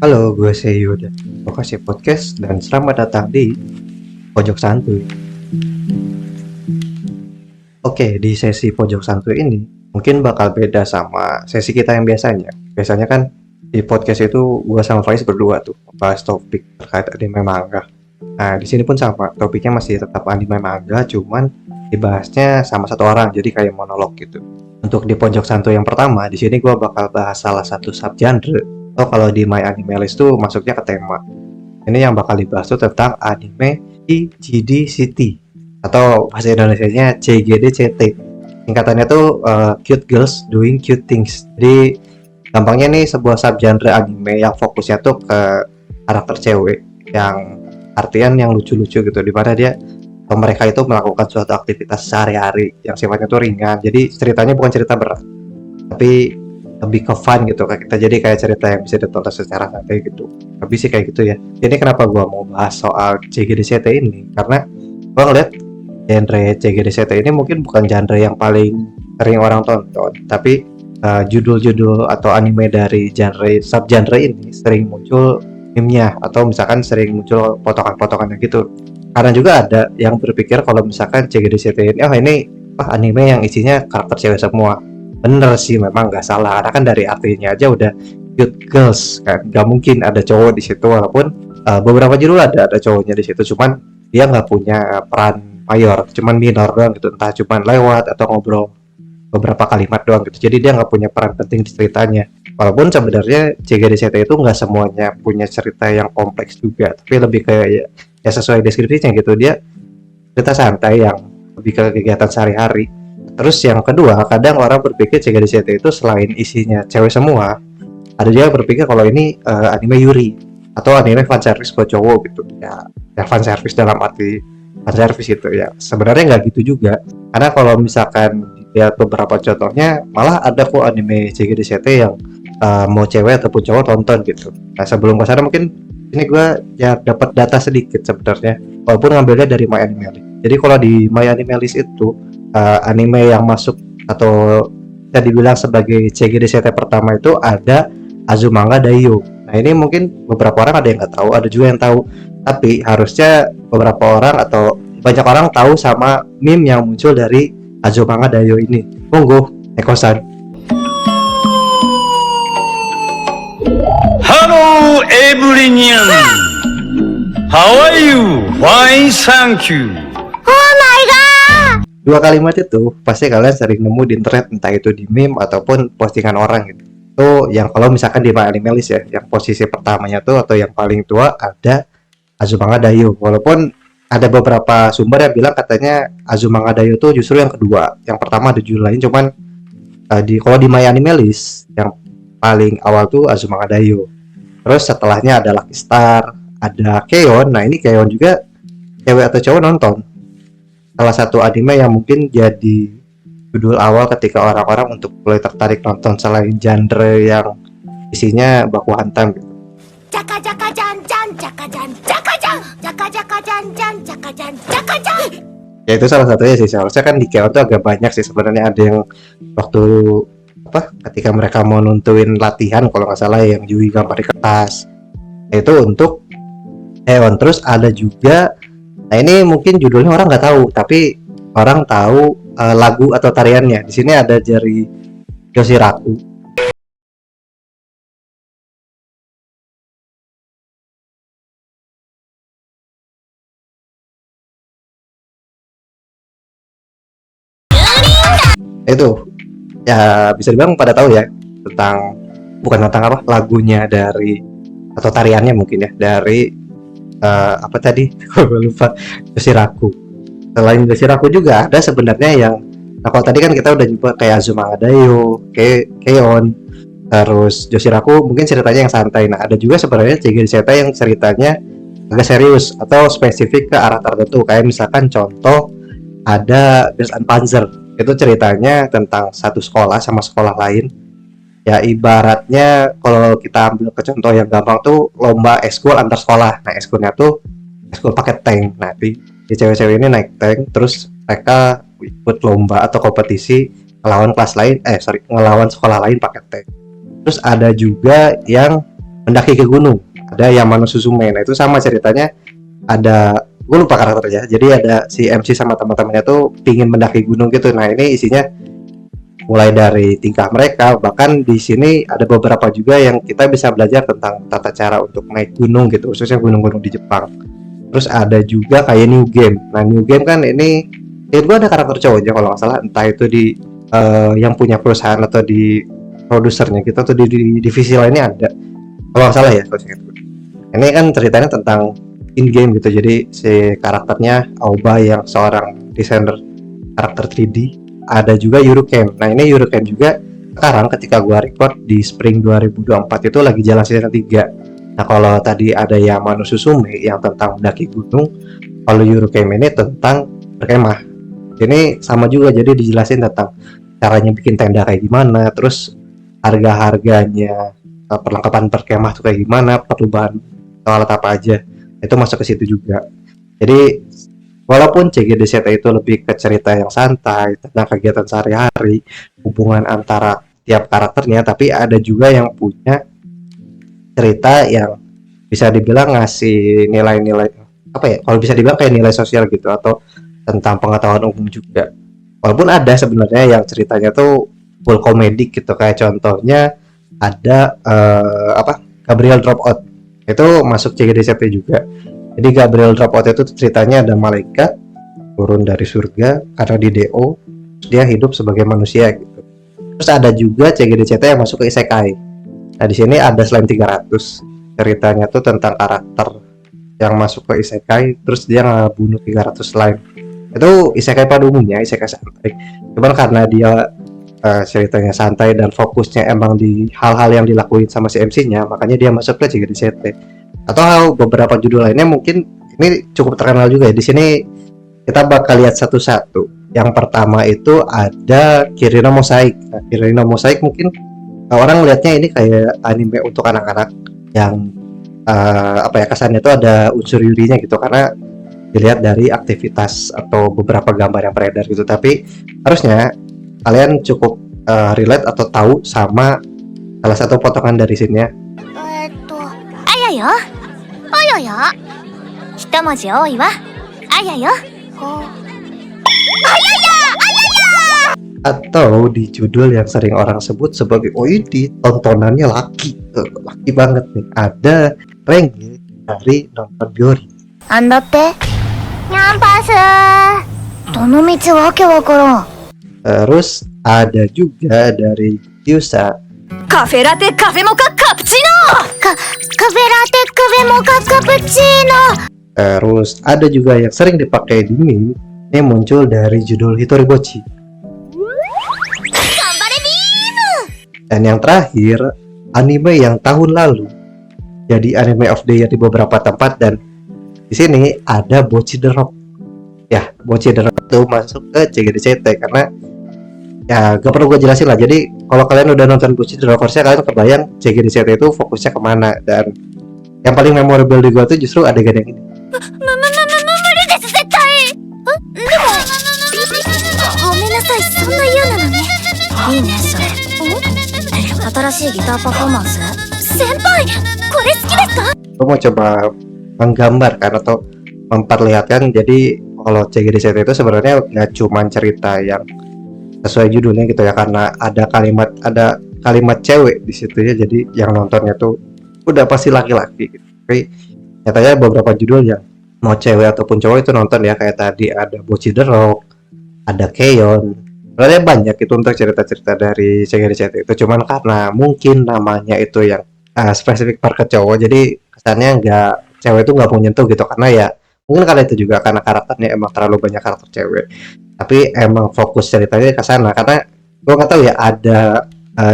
Halo, gue Seyo dari Lokasi Podcast dan selamat datang di Pojok Santuy. Oke, di sesi Pojok Santuy ini mungkin bakal beda sama sesi kita yang biasanya. Biasanya kan di podcast itu gue sama Faiz berdua tuh bahas topik terkait anime manga. Nah, di sini pun sama, topiknya masih tetap anime manga, cuman dibahasnya sama satu orang, jadi kayak monolog gitu. Untuk di Pojok Santuy yang pertama, di sini gue bakal bahas salah satu subgenre. Oh, kalau di My Anime List tuh masuknya ke tema. Ini yang bakal dibahas tuh tentang anime CGD-CT atau bahasa Indonesianya CGD-CT. Singkatannya tuh Cute Girls Doing Cute Things. Jadi gampangnya nih sebuah subgenre anime yang fokusnya tuh ke karakter cewek yang artian yang lucu-lucu gitu, dimana dia atau mereka itu melakukan suatu aktivitas sehari-hari yang sifatnya tuh ringan. Jadi ceritanya bukan cerita berat, tapi lebih ke fun gitu kayak kita, jadi kayak cerita yang bisa ditonton secara santai gitu. Tapi sih kayak gitu ya. Ini kenapa gua mau bahas soal CGD-CT ini, karena gua ngeliat genre CGD-CT ini mungkin bukan genre yang paling sering orang tonton, tapi judul-judul atau anime dari genre subgenre ini sering muncul meme-nya atau misalkan sering muncul potongan-potongannya gitu. Karena juga ada yang berpikir kalau misalkan CGD-CT ini, oh ini anime yang isinya karakter cewek semua. Bener sih, memang nggak salah, karena kan dari artinya aja udah cute girls kan, nggak mungkin ada cowok di situ, walaupun beberapa judul ada cowoknya di situ, cuman dia nggak punya peran mayor, cuman minor doang gitu, entah cuman lewat atau ngobrol beberapa kalimat doang gitu, jadi dia nggak punya peran penting di ceritanya. Walaupun sebenarnya CGD-CT itu nggak semuanya punya cerita yang kompleks juga, tapi lebih kayak ya sesuai deskripsinya gitu, dia cerita santai yang lebih ke kegiatan sehari-hari. Terus yang kedua, kadang orang berpikir CGD-CT itu selain isinya cewek semua, ada juga berpikir kalau ini anime yuri atau anime fan service buat cowok gitu. Ya fan service dalam arti fan service gitu ya. Sebenarnya nggak gitu juga. Karena kalau misalkan lihat beberapa contohnya, malah ada kok anime CGD-CT yang mau cewek ataupun cowok tonton gitu. Nah, sebelum ke sana mungkin ini gue ya dapat data sedikit sebenarnya, walaupun ngambilnya dari My Anime List. Jadi kalau di My Anime List itu anime yang masuk atau bisa dibilang sebagai CGD-CT pertama itu ada Azumanga Daioh. Nah, ini mungkin beberapa orang ada yang nggak tahu, ada juga yang tahu. Tapi harusnya beberapa orang atau banyak orang tahu sama meme yang muncul dari Azumanga Daioh ini. Monggo, Eko-san. Hello everyone. How are you? Fine, thank you. Dua kalimat itu pasti kalian sering nemu di internet, entah itu di meme ataupun postingan orang gitu. Itu yang kalau misalkan di My Anime List ya, yang posisi pertamanya tuh atau yang paling tua ada Azumanga Daioh. Walaupun ada beberapa sumber yang bilang katanya Azumanga Daioh tuh justru yang kedua. Yang pertama ada judul lain, cuman kalau di My Anime List yang paling awal tuh Azumanga Daioh. Terus setelahnya ada Lucky Star, ada Keon. Nah, ini Keon juga cewek atau cowok nonton. Salah satu anime yang mungkin jadi judul awal ketika orang-orang untuk mulai tertarik nonton selain genre yang isinya baku hantam gitu. Jaka jaka jan jan jaka jan jaka jan jaka jaka jan jan jaka jan jaka jan. Ya itu salah satunya sih. Seharusnya kan di Keon tuh agak banyak sih sebenarnya. Ada yang waktu ketika mereka mau nuntuin latihan kalau nggak salah yang Yui gambar di kertas, itu untuk Keon. Terus ada juga, nah ini mungkin judulnya orang nggak tahu, tapi orang tahu lagu atau tariannya. Di sini ada jari Yoshiraku. Itu ya bisa dibilang pada tahu ya tentang, bukan tentang apa, lagunya dari atau tariannya mungkin ya dari apa tadi gue lupa, Yoshiraku. Selain Yoshiraku juga ada sebenarnya yang, nah kalau tadi kan kita udah nyoba kayak Azumanga Daioh, Keon, terus Yoshiraku mungkin ceritanya yang santai. Nah, ada juga sebenarnya CGD-CT yang ceritanya agak serius atau spesifik ke arah tertentu, kayak misalkan contoh ada Girls and Panzer. Itu ceritanya tentang satu sekolah sama sekolah lain. Ya ibaratnya kalau kita ambil ke contoh yang gampang tuh lomba eskul antar sekolah. Nah, eskulnya tuh eskul pakai tank. Nah, di cewek-cewek ini naik tank, terus mereka ikut lomba atau kompetisi ngelawan kelas lain, ngelawan sekolah lain pakai tank. Terus ada juga yang mendaki ke gunung. Ada Yamano Suzume. Nah itu sama ceritanya, ada gue lupa karakternya. Jadi ada si MC sama teman-temannya tuh pingin mendaki gunung gitu. Nah ini isinya mulai dari tingkah mereka, bahkan di sini ada beberapa juga yang kita bisa belajar tentang tata cara untuk naik gunung gitu, khususnya gunung-gunung di Jepang. Terus ada juga kayak New Game. Nah New Game kan ini gue ada karakter cowoknya kalau nggak salah, entah itu di yang punya perusahaan atau di produsernya gitu, atau di divisi lainnya ada kalau nggak salah ya. Ini kan ceritanya tentang in game gitu, jadi si karakternya Aoba yang seorang desainer karakter 3D. Ada juga Yuruken. Nah ini Yuruken juga sekarang ketika gua record di spring 2024 itu lagi jalan season 3. Nah kalau tadi ada Yamano Suzume yang tentang mendaki gunung, kalau Yuruken ini tentang berkemah. Ini sama juga, jadi dijelasin tentang caranya bikin tenda kayak gimana, terus harga-harganya, perlengkapan berkemah tuh kayak gimana, perlu bahan alat apa aja, itu masuk ke situ juga. Jadi walaupun CGDCT itu lebih ke cerita yang santai tentang kegiatan sehari-hari, hubungan antara tiap karakternya, tapi ada juga yang punya cerita yang bisa dibilang ngasih nilai-nilai apa ya? Kalau bisa dibilang kayak nilai sosial gitu, atau tentang pengetahuan umum juga. Walaupun ada sebenarnya yang ceritanya tuh full komedik gitu, kayak contohnya ada Gabriel Dropout. Itu masuk CGDCT juga. Jadi Gabriel Dropout itu ceritanya ada malaikat turun dari surga karena di DO, dia hidup sebagai manusia gitu. Terus ada juga CGDCT yang masuk ke isekai. Nah di sini ada Slime 300. Ceritanya tuh tentang karakter yang masuk ke isekai, terus dia ngebunuh 300 slime. Itu isekai pada umumnya, isekai santai. Cuman karena dia ceritanya santai dan fokusnya emang di hal-hal yang dilakuin sama si MC-nya, makanya dia masuk ke CGDCT. Atau beberapa judul lainnya mungkin ini cukup terkenal juga ya. Di sini kita bakal lihat satu-satu. Yang pertama itu ada Kirino Mosaic. Nah, Kirino Mosaic mungkin orang lihatnya ini kayak anime untuk anak-anak yang kesannya itu ada unsur yurinya gitu, karena dilihat dari aktivitas atau beberapa gambar yang beredar gitu. Tapi harusnya kalian cukup relate atau tahu sama salah satu potongan dari sini ya. あやよあやや一文字多いわあやよAtau di judul yang sering orang sebut sebagai di tontonannya laki banget nih, ada Renge dari nonton Biori. なんだってキャンパスどの道わけわからん Terus ada juga dari Yusa カフェラテカフェモカカプチーノカフェラテカフェモカカプチーノ Terus ada juga yang sering dipakai di meme, ini muncul dari judul Hitoribochi. Dan yang terakhir, anime yang tahun lalu jadi anime of the year di beberapa tempat, dan di sini ada Bocchi the Rock. Ya, Bocchi the Rock itu masuk ke CGDCT karena ya gak perlu gue jelasin lah. Jadi kalau kalian udah nonton Bocchi the Rock, harusnya kalian kebayang CGDCT itu fokusnya kemana. Dan yang paling memorable di gue tuh justru adegan yang ini. 無理です絶対でもごめんなさい、そんな言うなのねいいねそれ新しいギターパフォーマンス先輩これ好きですか Gue mau coba menggambarkan atau memperlihatkan. Jadi kalau CGDCT itu sebenarnya nggak cuma cerita yang sesuai judulnya gitu ya, karena ada kalimat cewek di situ ya. Jadi yang nontonnya tuh udah pasti laki-laki gitu. Tapi nyatanya beberapa judul yang mau cewek ataupun cowok itu nonton ya, kayak tadi ada Bocchi the Rock, ada Keyon. Sebenarnya banyak itu untuk cerita-cerita dari CGDCT itu, cuman karena mungkin namanya itu yang spesifik ke cowok, jadi kesannya nggak, cewek itu nggak mau nyentuh gitu, karena ya mungkin karena itu juga karena karakternya emang terlalu banyak karakter cewek. Tapi emang fokus ceritanya ke sana, karena gue nggak tahu ya, ada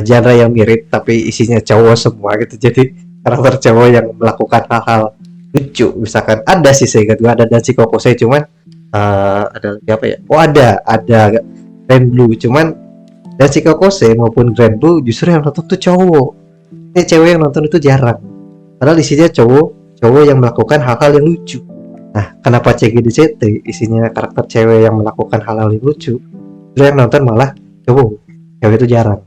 genre yang mirip tapi isinya cowok semua gitu. Jadi karakter cowok yang melakukan hal-hal lucu, misalkan ada sih saya ingat gue ada Dachi Kokosei, cuman ada lagi apa ya? Oh ada Grand Blue, cuman Dachi Kokosei maupun Grand Blue justru yang nonton tuh cowok. Ini cewek yang nonton itu jarang. Padahal isinya cowok yang melakukan hal-hal yang lucu. Nah, kenapa CGDCT isinya karakter cewek yang melakukan hal-hal yang lucu? Justru yang nonton malah cowok. Cewek itu jarang.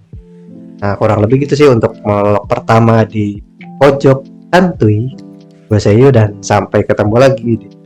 Nah, kurang lebih gitu sih untuk monolog pertama di Pojok Santuy. Gue Seyu dan sampai ketemu lagi di